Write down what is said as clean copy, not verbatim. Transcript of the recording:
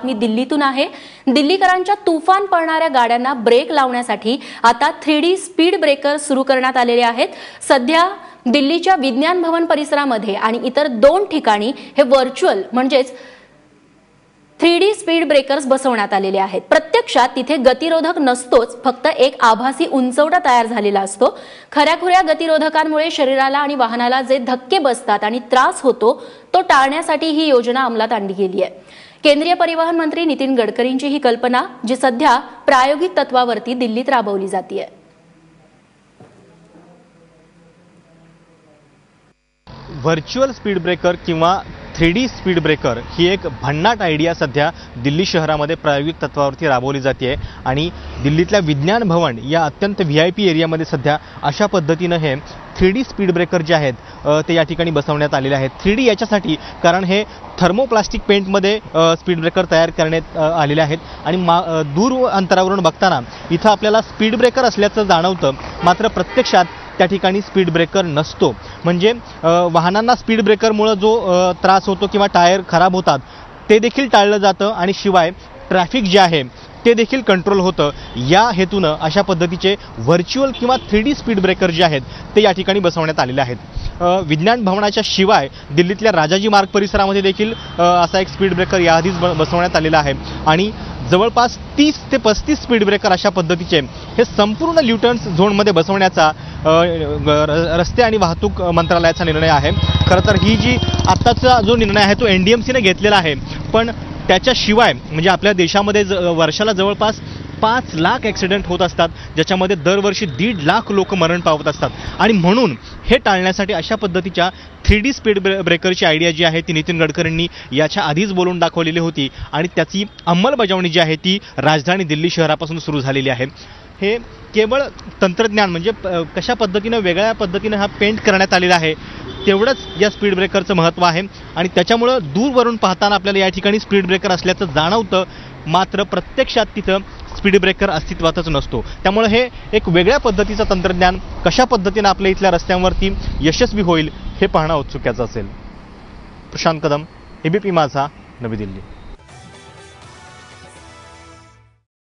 बातमी दिल्लीतून आहे। दिल्लीकरांच्या तुफान पळणाऱ्या गाड्यांना ब्रेक लावण्यासाठी आता 3D स्पीड ब्रेकर सुरू करण्यात आलेले आहेत। सध्या दिल्लीच्या विज्ञान भवन परिसरामध्ये आणि इतर 2 ठिकाणी हे व्हर्च्युअल म्हणजेच 3D स्पीड ब्रेकर्स बसवण्यात आलेले आहेत। प्रत्यक्षात तिथे गतिरोधक नसतोच, फक्त एक आभासी उंचवटा तयार झालेला असतो। खऱ्याखुऱ्या गतिरोधकांमुळे शरीराला आणि वाहनाला जे धक्के बसतात आणि त्रास होतो तो टाळण्यासाठी ही योजना अंमलात आणली गेली आहे। केंद्रीय परिवहन मंत्री नितीन गडकरींची ही कल्पना, जी सध्या प्रायोगिक तत्वावरती दिल्लीत राबवली जाते। व्हर्च्युअल स्पीड ब्रेकर किंवा 3D स्पीड ब्रेकर ही एक भन्नाट आयडिया सध्या दिल्ली शहरामध्ये प्रायोगिक तत्वावरती राबवली जाते आणि दिल्लीतल्या विज्ञान भवन या अत्यंत VIP एरियामध्ये सध्या अशा पद्धतीने हे 3D स्पीड ब्रेकर जे आहेत ते या ठिकाणी बसवण्यात आलेले आहेत। 3D याच्यासाठी कारण हे थर्मोप्लास्टिक पेंटमध्ये स्पीड ब्रेकर तयार करण्यात आलेले आहेत आणि दूर अंतरावरून बघताना इथं आपल्याला स्पीड ब्रेकर असल्याचं जाणवतं, मात्र प्रत्यक्षात त्या ठिकाणी स्पीड ब्रेकर नसतो। म्हणजे वाहनांना स्पीड ब्रेकरमुळे जो त्रास होतो किंवा टायर खराब होतात ते देखील टाळलं जातं आणि शिवाय ट्रॅफिक जे आहे ते देखील कंट्रोल होतं। या हेतूनं अशा पद्धतीचे व्हर्च्युअल किंवा 3D स्पीड ब्रेकर जे आहेत ते या ठिकाणी बसवण्यात आलेले आहेत। विज्ञान भवनाच्या शिवाय दिल्लीतल्या राजाजी मार्ग परिसरामध्ये देखील असा एक स्पीड ब्रेकर याआधीच बसवण्यात आलेला आहे आणि जवळपास 30 ते 35 स्पीड ब्रेकर अशा पद्धतीचे हे संपूर्ण ल्युटर्न्स झोनमध्ये बसवण्याचा रस्ते आणि वाहतूक मंत्रालयाचा निर्णय आहे। खरं तर ही जी आत्ताचा जो निर्णय आहे तो NDMCने घेतलेला आहे, पण त्याच्याशिवाय म्हणजे आपल्या देशामध्ये वर्षाला जवळपास 5 लाख ॲक्सिडेंट होत असतात, ज्याच्यामध्ये दरवर्षी 1.5 लाख लोक मरण पावत असतात आणि म्हणून हे टाळण्यासाठी अशा पद्धतीच्या 3D स्पीड ब्रेकरची आयडिया जी आहे ती नितीन गडकरींनी याच्या आधीच बोलून दाखवलेली होती आणि त्याची अंमलबजावणी जी आहे ती राजधानी दिल्ली शहरापासून सुरू झालेली आहे। हे केवळ तंत्रज्ञान म्हणजे कशा पद्धतीने वेगळ्या पद्धतीने हा पेंट करण्यात आलेला आहे तेवढंच या स्पीड ब्रेकरचं महत्त्व आहे आणि त्याच्यामुळे दूरवरून पाहताना आपल्याला या ठिकाणी स्पीड ब्रेकर असल्याचं जाणवतं, मात्र प्रत्यक्षात तिथं स्पीड ब्रेकर अस्तित्वातच नसतो। त्यामुळे हे एक वेगळ्या पद्धतीचं तंत्रज्ञान कशा पद्धतीने आपल्या इथल्या रस्त्यांवरती यशस्वी होईल हे पाहणं औत्सुक्याचं असेल। प्रशांत कदम, ABP माझा, नवी दिल्ली।